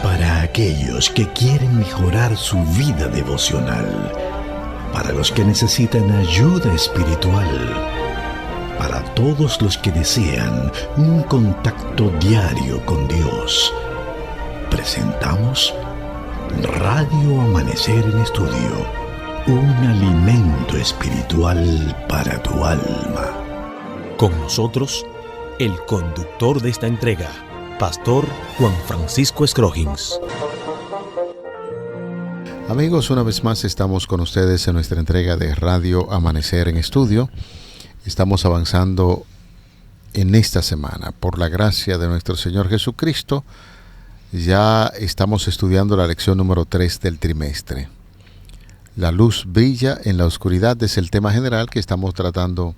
Para aquellos que quieren mejorar su vida devocional, para los que necesitan ayuda espiritual, para todos los que desean un contacto diario con Dios, presentamos Radio Amanecer en Estudio, un alimento espiritual para tu alma. Con nosotros, el conductor de esta entrega, Pastor Juan Francisco Scroggins. Amigos, una vez más estamos con ustedes en nuestra entrega de Radio Amanecer en Estudio. Estamos avanzando en esta semana. Por la gracia de nuestro Señor Jesucristo, ya estamos estudiando la lección número 3 del trimestre. La luz brilla en la oscuridad es el tema general que estamos tratando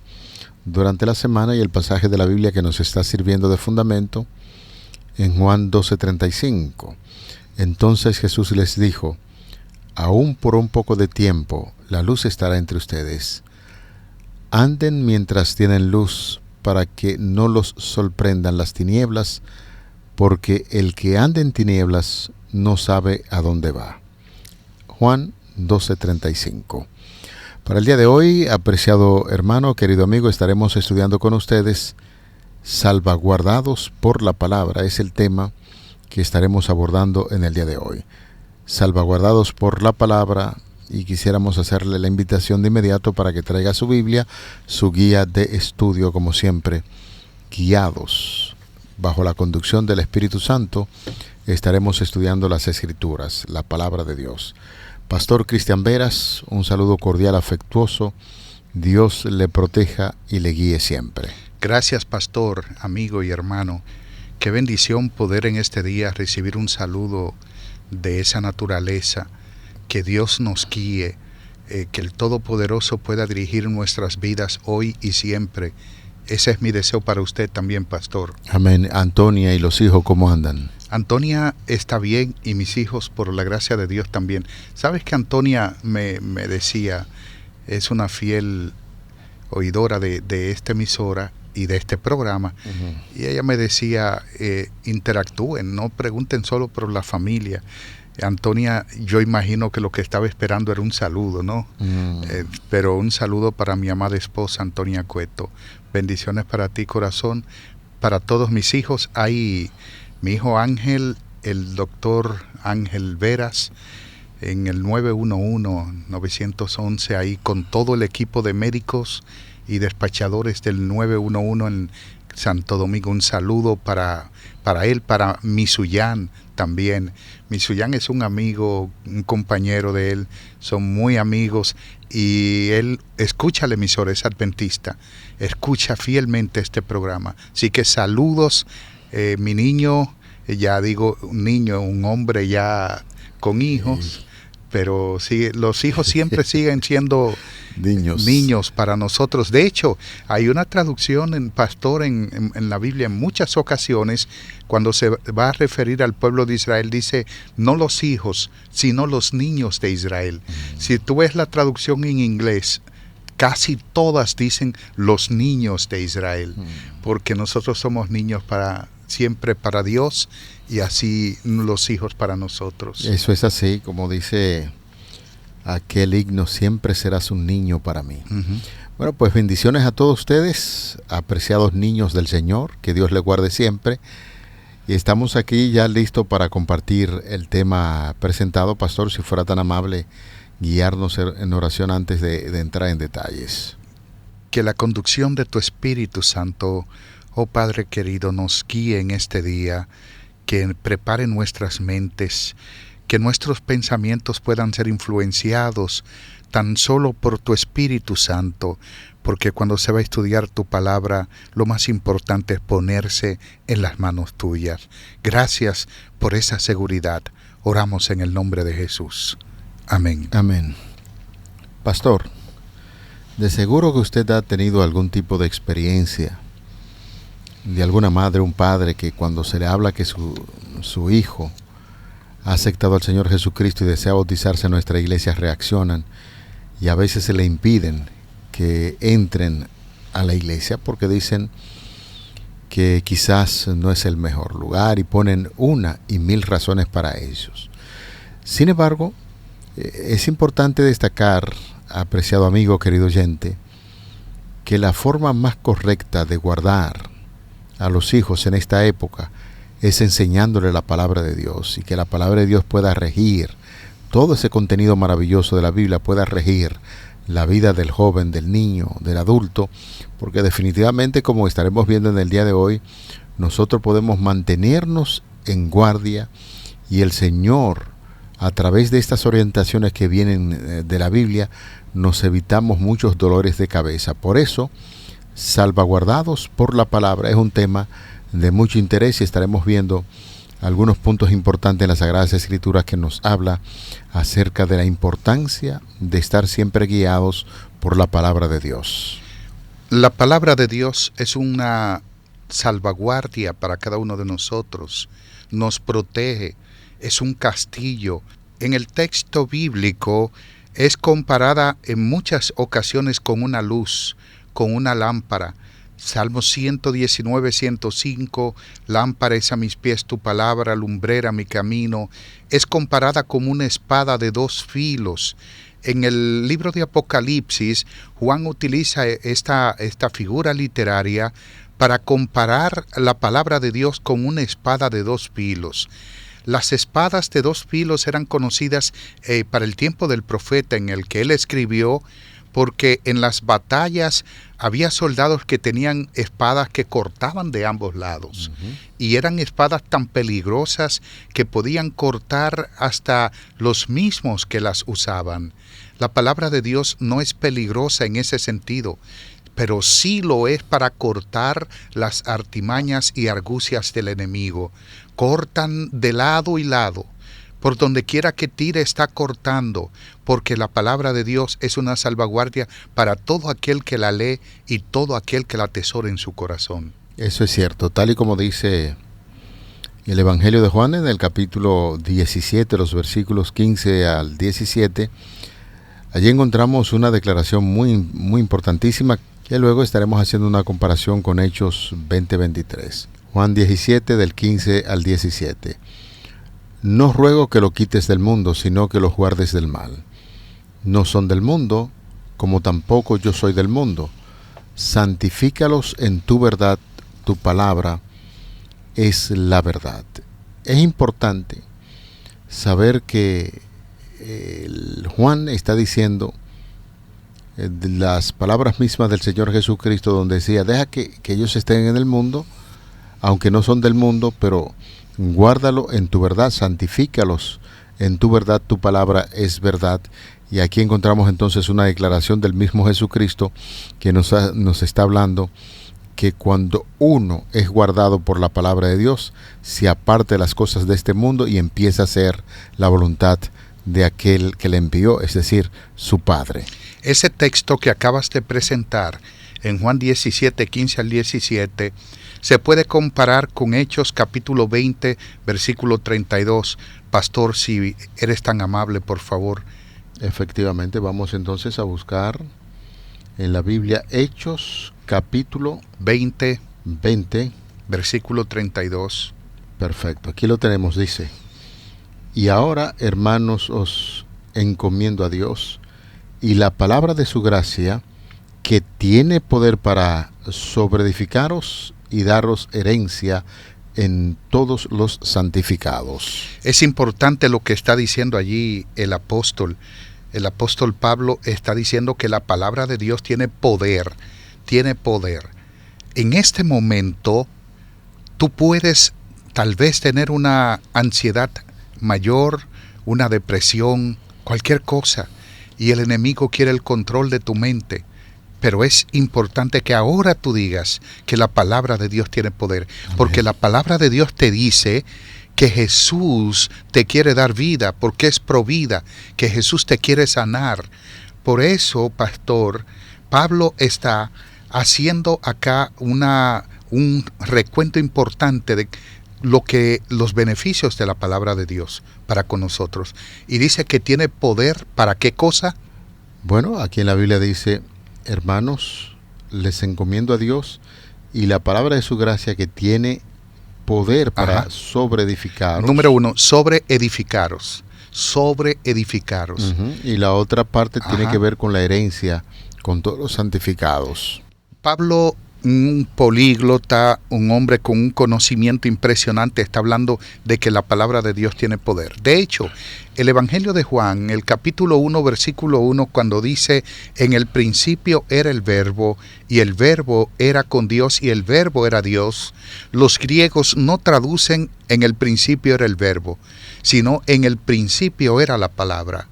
durante la semana, y el pasaje de la Biblia que nos está sirviendo de fundamento en Juan 12:35. Entonces Jesús les dijo: aún por un poco de tiempo la luz estará entre ustedes. Anden mientras tienen luz, para que no los sorprendan las tinieblas, porque el que anda en tinieblas no sabe a dónde va. Juan 12:35. Para el día de hoy, apreciado hermano, querido amigo, estaremos estudiando con ustedes salvaguardados por la palabra. Es el tema que estaremos abordando en el día de hoy. Salvaguardados por la palabra, y quisiéramos hacerle la invitación de inmediato para que traiga su Biblia, su guía de estudio, como siempre, guiados bajo la conducción del Espíritu Santo. Estaremos estudiando las Escrituras, la palabra de Dios. Pastor Cristian Veras, un saludo cordial, afectuoso. Dios le proteja y le guíe siempre. Gracias, pastor, amigo y hermano. Qué bendición poder en este día recibir un saludo de esa naturaleza. Que Dios nos guíe, que el Todopoderoso pueda dirigir nuestras vidas hoy y siempre. Ese es mi deseo para usted también, pastor. Amén. Antonia y los hijos, ¿cómo andan? Antonia está bien, y mis hijos, por la gracia de Dios, también. ¿Sabes que Antonia me decía, es una fiel oidora de esta emisora y de este programa? Uh-huh. Y ella me decía, interactúen, no pregunten solo por la familia. Antonia, yo imagino que lo que estaba esperando era un saludo, ¿no? Pero un saludo para mi amada esposa, Antonia Cueto. Bendiciones para ti, corazón. Para todos mis hijos, hay mi hijo Ángel, el doctor Ángel Veras, en el 911, ahí con todo el equipo de médicos y despachadores del 911 en Santo Domingo. Un saludo para él, para Misuyán también. Misuyán es un amigo, un compañero de él, son muy amigos, y él escucha la emisora, es adventista, escucha fielmente este programa. Así que saludos, mi niño, ya digo un niño, un hombre ya con hijos, pero sí, los hijos siempre siguen siendo niños para nosotros. De hecho, hay una traducción en pastor en la Biblia en muchas ocasiones, cuando se va a referir al pueblo de Israel, dice no los hijos, sino los niños de Israel. Si tú ves la traducción en inglés, casi todas dicen los niños de Israel, porque nosotros somos niños siempre para Dios, y así los hijos para nosotros. Eso es así, como dice aquel himno, siempre serás un niño para mí. Uh-huh. Bueno, pues bendiciones a todos ustedes, apreciados niños del Señor, que Dios les guarde siempre. Y estamos aquí ya listos para compartir el tema presentado. Pastor, si fuera tan amable, guiarnos en oración antes de entrar en detalles. Que la conducción de tu Espíritu Santo, oh Padre querido, nos guíe en este día, que prepare nuestras mentes, que nuestros pensamientos puedan ser influenciados tan solo por tu Espíritu Santo, porque cuando se va a estudiar tu palabra, lo más importante es ponerse en las manos tuyas. Gracias por esa seguridad. Oramos en el nombre de Jesús. Amén. Amén. Pastor, de seguro que usted ha tenido algún tipo de experiencia de alguna madre, un padre, que cuando se le habla que su hijo ha aceptado al Señor Jesucristo y desea bautizarse en nuestra iglesia, reaccionan y a veces se le impiden que entren a la iglesia porque dicen que quizás no es el mejor lugar y ponen una y mil razones para ellos. Sin embargo, es importante destacar, apreciado amigo, querido oyente, que la forma más correcta de guardar a los hijos en esta época es enseñándole la palabra de Dios, y que la palabra de Dios pueda regir todo ese contenido maravilloso de la Biblia, pueda regir la vida del joven, del niño, del adulto, porque definitivamente, como estaremos viendo en el día de hoy, nosotros podemos mantenernos en guardia, y el Señor, a través de estas orientaciones que vienen de la Biblia, nos evitamos muchos dolores de cabeza. Por eso, salvaguardados por la palabra es un tema de mucho interés, y estaremos viendo algunos puntos importantes en las Sagradas Escrituras que nos habla acerca de la importancia de estar siempre guiados por la palabra de Dios. La palabra de Dios es una salvaguardia para cada uno de nosotros, nos protege, es un castillo. En el texto bíblico es comparada en muchas ocasiones con una luz, con una lámpara. Salmo 119, 105, lámpara es a mis pies tu palabra, lumbrera mi camino. Es comparada como una espada de dos filos. En el libro de Apocalipsis, Juan utiliza esta figura literaria para comparar la palabra de Dios con una espada de dos filos. Las espadas de dos filos eran conocidas para el tiempo del profeta en el que él escribió, porque en las batallas había soldados que tenían espadas que cortaban de ambos lados. Y eran espadas tan peligrosas que podían cortar hasta los mismos que las usaban. La palabra de Dios no es peligrosa en ese sentido, pero sí lo es para cortar las artimañas y argucias del enemigo. Cortan de lado y lado. Por donde quiera que tire está cortando, porque la palabra de Dios es una salvaguardia para todo aquel que la lee y todo aquel que la atesora en su corazón. Eso es cierto, tal y como dice el Evangelio de Juan en el capítulo 17, los versículos 15 al 17, allí encontramos una declaración muy importantísima, que luego estaremos haciendo una comparación con Hechos 20:23. Juan 17, del 15 al 17. No ruego que lo quites del mundo, sino que los guardes del mal. No son del mundo, como tampoco yo soy del mundo. Santifícalos en tu verdad, tu palabra es la verdad. Es importante saber que Juan está diciendo las palabras mismas del Señor Jesucristo, donde decía, deja que ellos estén en el mundo, aunque no son del mundo, pero guárdalo en tu verdad, santifícalos en tu verdad, tu palabra es verdad. Y aquí encontramos entonces una declaración del mismo Jesucristo que nos está hablando que cuando uno es guardado por la palabra de Dios, se aparta de las cosas de este mundo y empieza a hacer la voluntad de aquel que le envió, es decir, su Padre. Ese texto que acabas de presentar en Juan 17, 15 al 17, se puede comparar con Hechos capítulo 20, versículo 32. Pastor, si eres tan amable, por favor. Efectivamente, vamos entonces a buscar en la Biblia Hechos capítulo 20, versículo 32. Perfecto, aquí lo tenemos, dice: y ahora, hermanos, os encomiendo a Dios y la palabra de su gracia, que tiene poder para sobreedificaros y daros herencia en todos los santificados. Es importante lo que está diciendo allí el apóstol. El apóstol Pablo está diciendo que la palabra de Dios tiene poder. Tiene poder. En este momento, tú puedes tal vez tener una ansiedad mayor, una depresión, cualquier cosa, y el enemigo quiere el control de tu mente. Pero es importante que ahora tú digas que la palabra de Dios tiene poder. Amén. Porque la palabra de Dios te dice que Jesús te quiere dar vida, porque es provida, que Jesús te quiere sanar. Por eso, pastor, Pablo está haciendo acá un recuento importante de los beneficios de la palabra de Dios para con nosotros. Y dice que tiene poder, ¿para qué cosa? Bueno, aquí en la Biblia dice: hermanos, les encomiendo a Dios y la palabra de su gracia que tiene poder para sobreedificaros. Número 1, sobreedificaros. Sobreedificaros. Y la otra parte tiene que ver con la herencia, con todos los santificados. Pablo, un políglota, un hombre con un conocimiento impresionante, está hablando de que la palabra de Dios tiene poder. De hecho, el Evangelio de Juan, el capítulo 1, versículo 1, cuando dice, en el principio era el verbo, y el verbo era con Dios, y el verbo era Dios, los griegos no traducen en el principio era el verbo, sino en el principio era la palabra.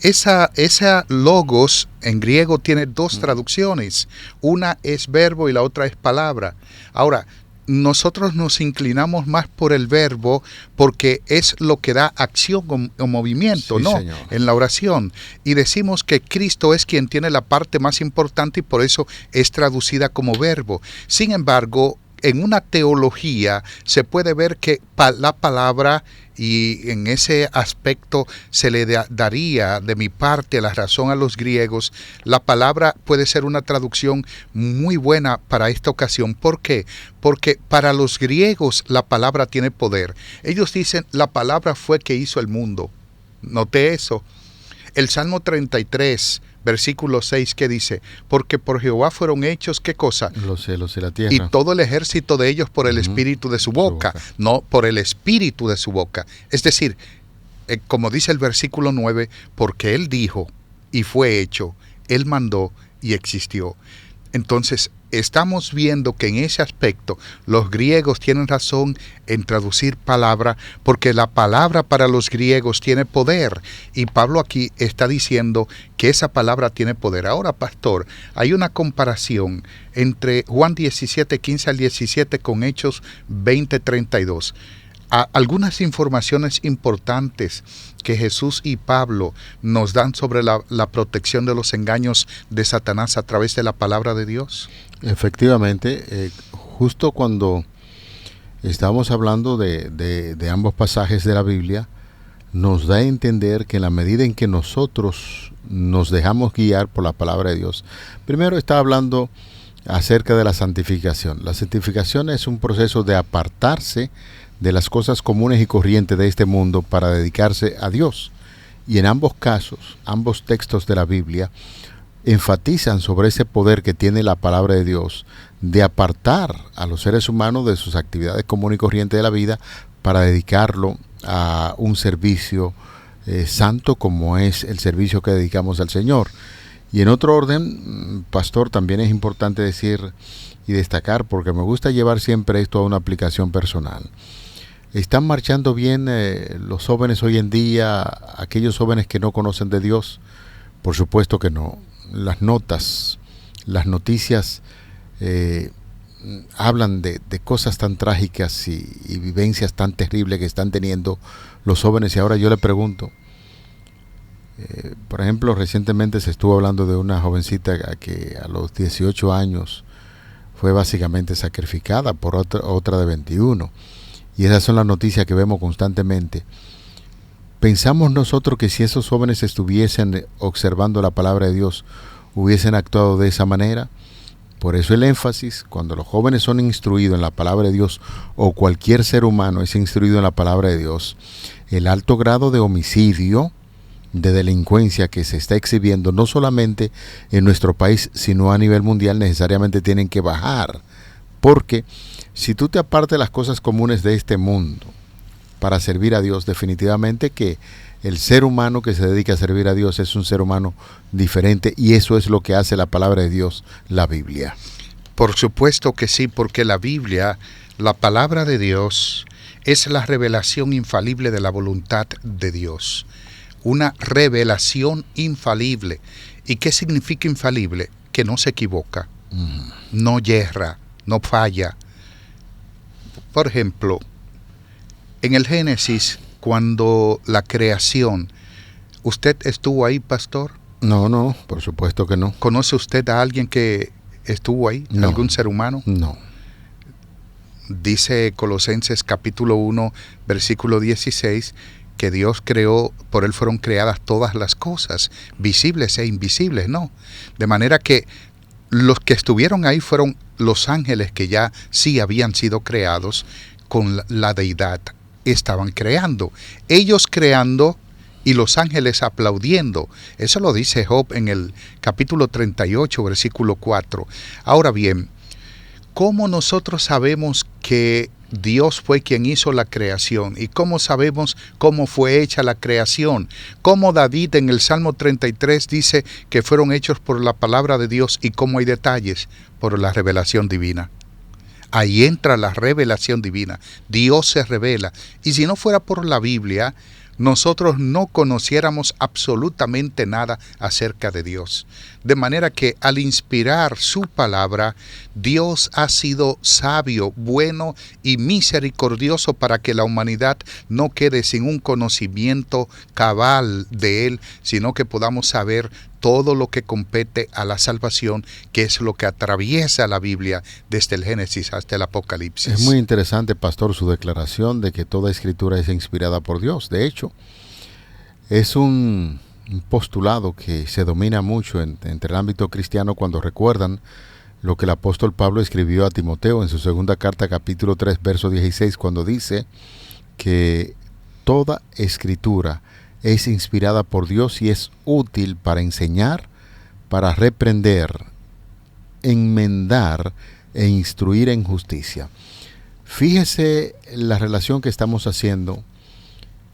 Esa logos en griego tiene dos traducciones. Una es verbo y la otra es palabra. Ahora, nosotros nos inclinamos más por el verbo porque es lo que da acción o movimiento, sí, ¿no? Señor. En la oración. Y decimos que Cristo es quien tiene la parte más importante y por eso es traducida como verbo. Sin embargo, en una teología se puede ver que la palabra, y en ese aspecto se le daría de mi parte la razón a los griegos, la palabra puede ser una traducción muy buena para esta ocasión. ¿Por qué? Porque para los griegos la palabra tiene poder. Ellos dicen, la palabra fue que hizo el mundo. Noté eso. El Salmo 33, versículo 6, que dice, porque por Jehová fueron hechos, ¿qué cosa? Los cielos y la tierra. Y todo el ejército de ellos por el espíritu de su boca, no por el espíritu de su boca. Es decir, como dice el versículo 9, porque Él dijo y fue hecho, Él mandó y existió. Entonces, estamos viendo que en ese aspecto los griegos tienen razón en traducir palabra, porque la palabra para los griegos tiene poder. Y Pablo aquí está diciendo que esa palabra tiene poder. Ahora, pastor, hay una comparación entre Juan 17, 15 al 17 con Hechos 20, 32. Algunas informaciones importantes que Jesús y Pablo nos dan sobre la protección de los engaños de Satanás a través de la palabra de Dios. Efectivamente, justo cuando estamos hablando de ambos pasajes de la Biblia, nos da a entender que en la medida en que nosotros nos dejamos guiar por la palabra de Dios, primero está hablando acerca de la santificación. La santificación es un proceso de apartarse de las cosas comunes y corrientes de este mundo para dedicarse a Dios. Y en ambos casos, ambos textos de la Biblia enfatizan sobre ese poder que tiene la palabra de Dios de apartar a los seres humanos de sus actividades comunes y corrientes de la vida para dedicarlo a un servicio santo como es el servicio que dedicamos al Señor. Y en otro orden, pastor, también es importante decir y destacar, porque me gusta llevar siempre esto a una aplicación personal. ¿Están marchando bien los jóvenes hoy en día, aquellos jóvenes que no conocen de Dios? Por supuesto que no. Las noticias hablan de cosas tan trágicas y vivencias tan terribles que están teniendo los jóvenes. Y ahora yo le pregunto, por ejemplo, recientemente se estuvo hablando de una jovencita que a los 18 años fue básicamente sacrificada por otra de 21. Y esas son las noticias que vemos constantemente. ¿Pensamos nosotros que si esos jóvenes estuviesen observando la palabra de Dios, hubiesen actuado de esa manera? Por eso el énfasis, cuando los jóvenes son instruidos en la palabra de Dios, o cualquier ser humano es instruido en la palabra de Dios, el alto grado de homicidio, de delincuencia que se está exhibiendo, no solamente en nuestro país, sino a nivel mundial, necesariamente tienen que bajar. Porque si tú te apartas de las cosas comunes de este mundo para servir a Dios, definitivamente que el ser humano que se dedica a servir a Dios es un ser humano diferente, y eso es lo que hace la palabra de Dios, la Biblia. Por supuesto que sí, porque la Biblia, la palabra de Dios, es la revelación infalible de la voluntad de Dios. Una revelación infalible. ¿Y qué significa infalible? Que no se equivoca, no yerra, no falla. Por ejemplo, en el Génesis, cuando la creación, ¿usted estuvo ahí, pastor? No, por supuesto que no. ¿Conoce usted a alguien que estuvo ahí? No. ¿Algún ser humano? No. Dice Colosenses capítulo 1, versículo 16, que Dios creó, por Él fueron creadas todas las cosas, visibles e invisibles, ¿no? De manera que los que estuvieron ahí fueron los ángeles que ya sí habían sido creados con la deidad. Estaban creando. Ellos creando y los ángeles aplaudiendo. Eso lo dice Job en el capítulo 38, versículo 4. Ahora bien, ¿cómo nosotros sabemos que Dios fue quien hizo la creación? ¿Y cómo sabemos cómo fue hecha la creación? ¿Cómo David en el Salmo 33 dice que fueron hechos por la palabra de Dios? ¿Y cómo hay detalles? Por la revelación divina. Ahí entra la revelación divina. Dios se revela. Y si no fuera por la Biblia, nosotros no conociéramos absolutamente nada acerca de Dios. De manera que al inspirar su palabra, Dios ha sido sabio, bueno y misericordioso para que la humanidad no quede sin un conocimiento cabal de Él, sino que podamos saber todo lo que compete a la salvación, que es lo que atraviesa la Biblia desde el Génesis hasta el Apocalipsis. Es muy interesante, pastor, su declaración de que toda escritura es inspirada por Dios. De hecho, es un postulado que se domina mucho entre el ámbito cristiano cuando recuerdan lo que el apóstol Pablo escribió a Timoteo en su segunda carta, capítulo 3, verso 16, cuando dice que toda escritura es inspirada por Dios y es útil para enseñar, para reprender, enmendar e instruir en justicia. Fíjese la relación que estamos haciendo,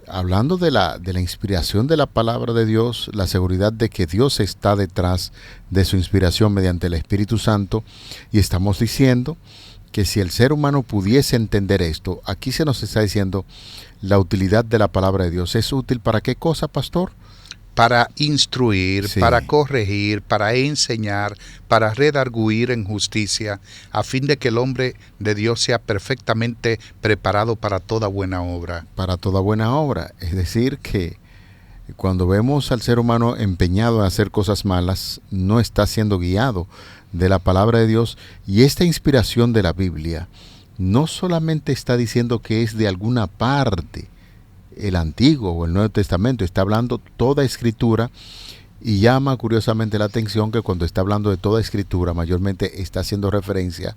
hablando de la inspiración de la palabra de Dios, la seguridad de que Dios está detrás de su inspiración mediante el Espíritu Santo, y estamos diciendo que si el ser humano pudiese entender esto, aquí se nos está diciendo la utilidad de la palabra de Dios. ¿Es útil para qué cosa, pastor? Para instruir, sí, para corregir, para enseñar, para redarguir en justicia, a fin de que el hombre de Dios sea perfectamente preparado para toda buena obra. Para toda buena obra. Es decir, que cuando vemos al ser humano empeñado en hacer cosas malas, no está siendo guiado de la palabra de Dios. Y esta inspiración de la Biblia no solamente está diciendo que es de alguna parte, el Antiguo o el Nuevo Testamento, está hablando toda escritura, y llama curiosamente la atención que cuando está hablando de toda escritura, mayormente está haciendo referencia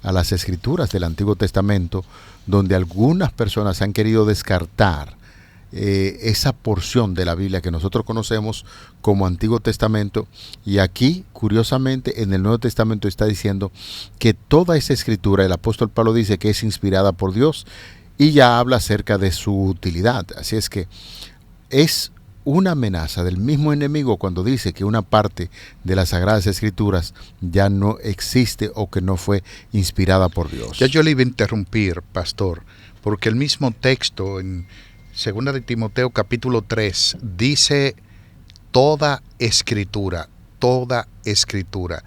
a las escrituras del Antiguo Testamento, donde algunas personas han querido descartar esa porción de la Biblia que nosotros conocemos como Antiguo Testamento, y aquí curiosamente en el Nuevo Testamento está diciendo que toda esa escritura, el apóstol Pablo dice que es inspirada por Dios, y ya habla acerca de su utilidad. Así es que es una amenaza del mismo enemigo cuando dice que una parte de las Sagradas Escrituras ya no existe o que no fue inspirada por Dios. Ya yo le iba a interrumpir, pastor, porque el mismo texto en 2 de Timoteo capítulo 3 dice toda escritura, toda escritura.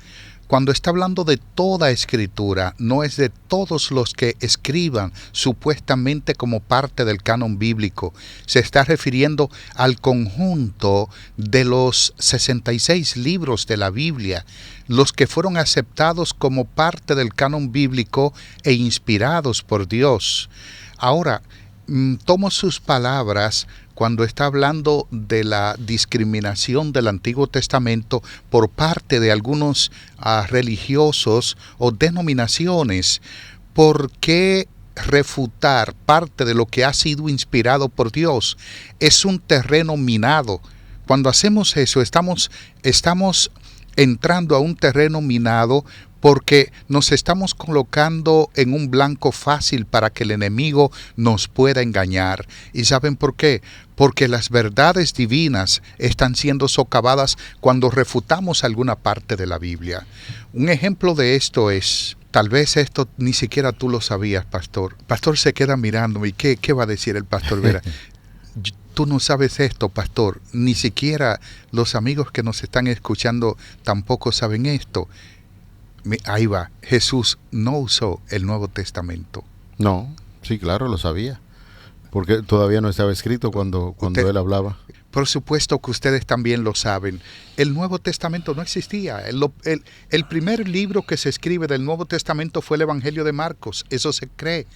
Cuando está hablando de toda escritura, no es de todos los que escriban supuestamente como parte del canon bíblico. Se está refiriendo al conjunto de los 66 libros de la Biblia, los que fueron aceptados como parte del canon bíblico e inspirados por Dios. Ahora, tomo sus palabras cuando está hablando de la discriminación del Antiguo Testamento por parte de algunos religiosos o denominaciones. ¿Por qué refutar parte de lo que ha sido inspirado por Dios? Es un terreno minado. Cuando hacemos eso, estamos entrando a un terreno minado, porque nos estamos colocando en un blanco fácil para que el enemigo nos pueda engañar. ¿Y saben por qué? Porque las verdades divinas están siendo socavadas cuando refutamos alguna parte de la Biblia. Un ejemplo de esto es, tal vez esto ni siquiera tú lo sabías, pastor. Pastor se queda mirándome. ¿Y qué va a decir el pastor Vera? Tú no sabes esto, pastor. Ni siquiera los amigos que nos están escuchando tampoco saben esto. Ahí va, Jesús no usó el Nuevo Testamento. No, sí, claro, lo sabía, porque todavía no estaba escrito cuando él hablaba. Por supuesto que ustedes también lo saben. El Nuevo Testamento no existía. El primer libro que se escribe del Nuevo Testamento fue el Evangelio de Marcos. Eso se cree.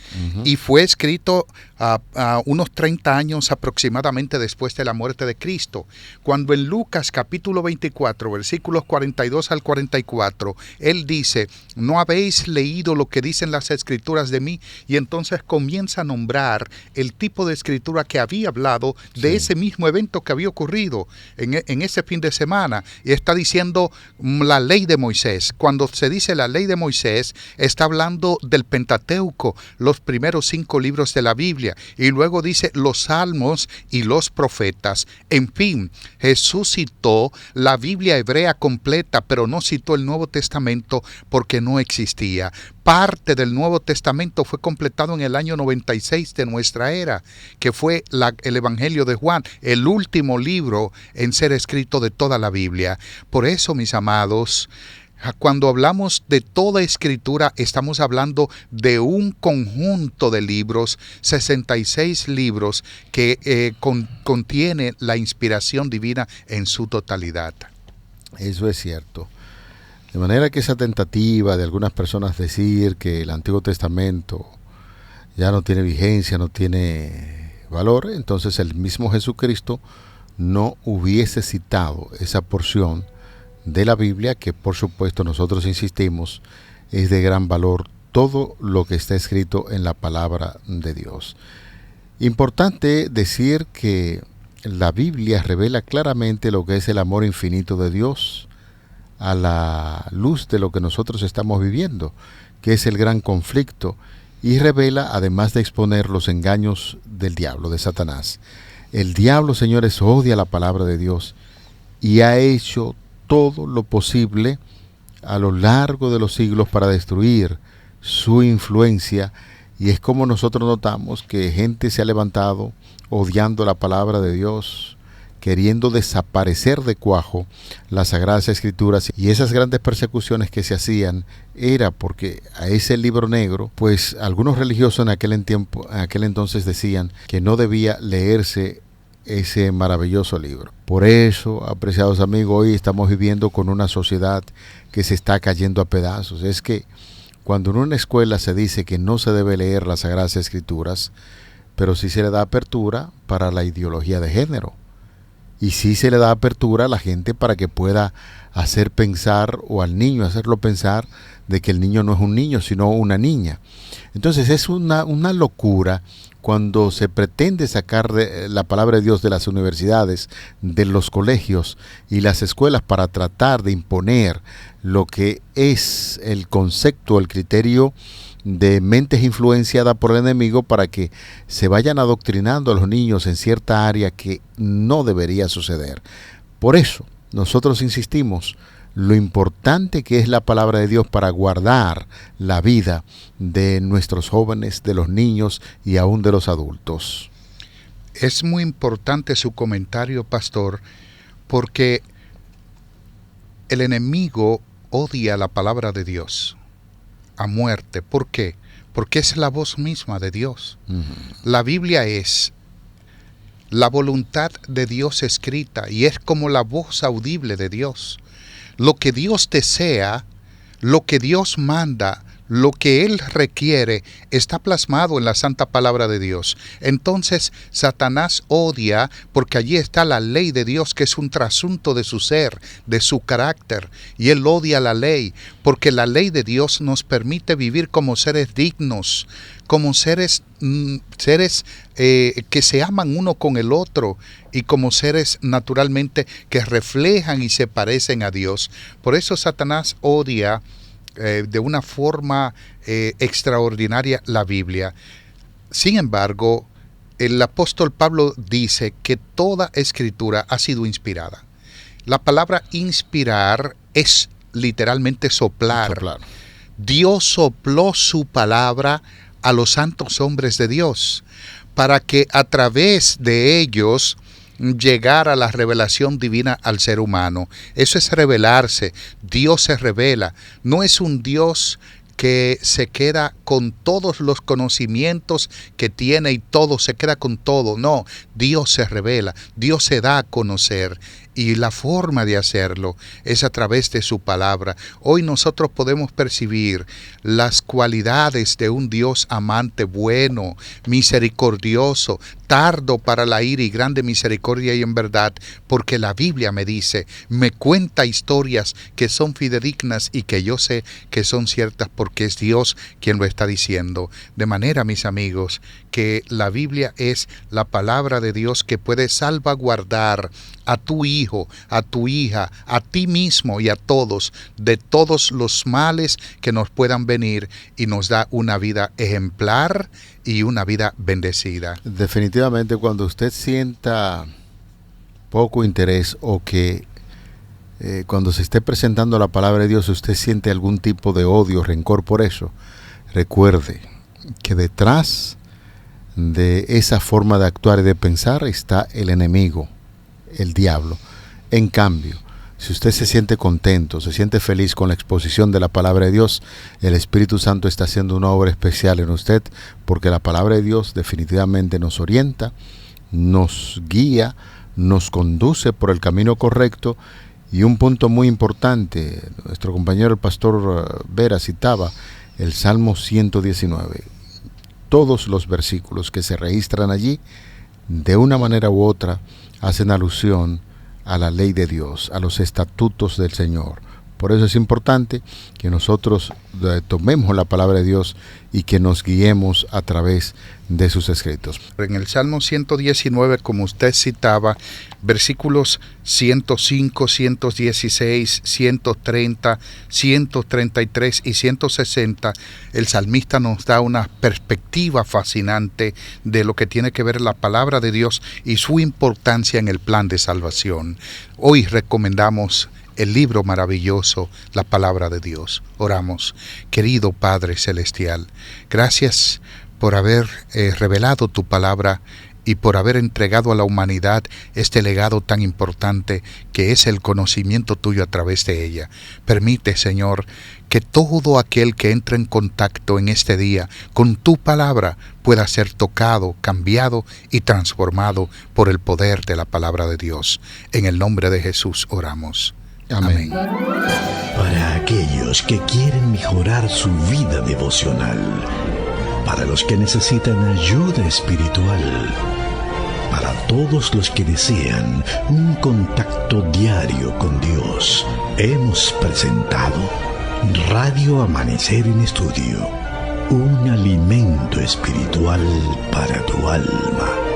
Y fue escrito a unos 30 años aproximadamente después de la muerte de Cristo. Cuando en Lucas capítulo 24, versículos 42 al 44, él dice, ¿no habéis leído lo que dicen las Escrituras de mí? Y entonces comienza a nombrar el tipo de escritura que había hablado de ese mismo evento que había ocurrido en ese fin de semana. Y está diciendo la ley de Moisés. Cuando se dice la ley de Moisés, está hablando del Pentateuco, los primeros 5 libros de la Biblia. Y luego dice los salmos y los profetas. En fin, Jesús citó la Biblia hebrea completa, pero no citó el Nuevo Testamento porque no existía. Parte del Nuevo Testamento fue completado en el año 96 de nuestra era, que fue el Evangelio de Juan, el último libro en ser escrito de toda la Biblia. Por eso, mis amados, cuando hablamos de toda escritura, estamos hablando de un conjunto de libros, 66 libros que contiene la inspiración divina en su totalidad. Eso es cierto. De manera que esa tentativa de algunas personas decir que el Antiguo Testamento ya no tiene vigencia, no tiene valor, entonces el mismo Jesucristo no hubiese citado esa porción de la Biblia que, por supuesto, nosotros insistimos, es de gran valor todo lo que está escrito en la palabra de Dios. Importante decir que la Biblia revela claramente lo que es el amor infinito de Dios a la luz de lo que nosotros estamos viviendo, que es el gran conflicto, y revela, además de exponer los engaños del diablo, de Satanás. El diablo, señores, odia la palabra de Dios y ha hecho todo lo posible a lo largo de los siglos para destruir su influencia, y es como nosotros notamos que gente se ha levantado odiando la palabra de Dios, queriendo desaparecer de cuajo las Sagradas Escrituras, y esas grandes persecuciones que se hacían era porque a ese libro negro, pues algunos religiosos en aquel entonces decían que no debía leerse ese maravilloso libro. Por eso, apreciados amigos, hoy estamos viviendo con una sociedad que se está cayendo a pedazos. Es que cuando en una escuela se dice que no se debe leer las Sagradas Escrituras, pero sí se le da apertura para la ideología de género. Y sí se le da apertura a la gente para que pueda hacer pensar, o al niño hacerlo pensar, de que el niño no es un niño, sino una niña. Entonces es una locura cuando se pretende sacar la palabra de Dios de las universidades, de los colegios y las escuelas para tratar de imponer lo que es el concepto, el criterio de mentes influenciadas por el enemigo, para que se vayan adoctrinando a los niños en cierta área que no debería suceder. Por eso nosotros insistimos lo importante que es la palabra de Dios para guardar la vida de nuestros jóvenes, de los niños y aún de los adultos. Es muy importante su comentario, pastor, porque el enemigo odia la palabra de Dios a muerte. ¿Por qué? Porque es la voz misma de Dios. La Biblia es la voluntad de Dios escrita y es como la voz audible de Dios. Lo que Dios desea, lo que Dios manda, lo que Él requiere, está plasmado en la santa palabra de Dios. Entonces, Satanás odia porque allí está la ley de Dios, que es un trasunto de su ser, de su carácter. Y Él odia la ley, porque la ley de Dios nos permite vivir como seres dignos, como seres que se aman uno con el otro, y como seres naturalmente que reflejan y se parecen a Dios. Por eso Satanás odia de una forma extraordinaria la Biblia. Sin embargo, el apóstol Pablo dice que toda escritura ha sido inspirada. La palabra inspirar es literalmente soplar. Dios sopló su palabra a los santos hombres de Dios para que a través de ellos llegara la revelación divina al ser humano. Eso es revelarse. Dios se revela. No es un Dios que se queda con todos los conocimientos que tiene y todo, se queda con todo. No, Dios se revela, Dios se da a conocer. Y la forma de hacerlo es a través de su palabra. Hoy nosotros podemos percibir las cualidades de un Dios amante, bueno, misericordioso, tardo para la ira y grande misericordia y en verdad, porque la Biblia me dice, me cuenta historias que son fidedignas y que yo sé que son ciertas porque es Dios quien lo está diciendo. De manera, mis amigos, que la Biblia es la palabra de Dios que puede salvaguardar a tu hijo, a tu hija, a ti mismo y a todos, de todos los males que nos puedan venir, y nos da una vida ejemplar y una vida bendecida. Definitivamente, cuando usted sienta poco interés o que cuando se esté presentando la palabra de Dios usted siente algún tipo de odio, rencor por eso, recuerde que detrás de esa forma de actuar y de pensar está el enemigo, el diablo. En cambio, si usted se siente contento, se siente feliz con la exposición de la palabra de Dios, el Espíritu Santo está haciendo una obra especial en usted, porque la palabra de Dios definitivamente nos orienta, nos guía, nos conduce por el camino correcto. Y un punto muy importante, nuestro compañero el pastor Vera citaba el Salmo 119. Todos los versículos que se registran allí, de una manera u otra, hacen alusión a la ley de Dios, a los estatutos del Señor. Por eso es importante que nosotros tomemos la palabra de Dios y que nos guiemos a través de sus escritos. En el Salmo 119, como usted citaba, versículos 105, 116, 130, 133 y 160, el salmista nos da una perspectiva fascinante de lo que tiene que ver la palabra de Dios y su importancia en el plan de salvación. Hoy recomendamos el libro maravilloso, la palabra de Dios. Oramos. Querido Padre Celestial, gracias por haber revelado tu palabra y por haber entregado a la humanidad este legado tan importante que es el conocimiento tuyo a través de ella. Permite, Señor, que todo aquel que entre en contacto en este día con tu palabra pueda ser tocado, cambiado y transformado por el poder de la palabra de Dios. En el nombre de Jesús oramos. Amén. Para aquellos que quieren mejorar su vida devocional, para los que necesitan ayuda espiritual, para todos los que desean un contacto diario con Dios, hemos presentado Radio Amanecer en Estudio, un alimento espiritual para tu alma.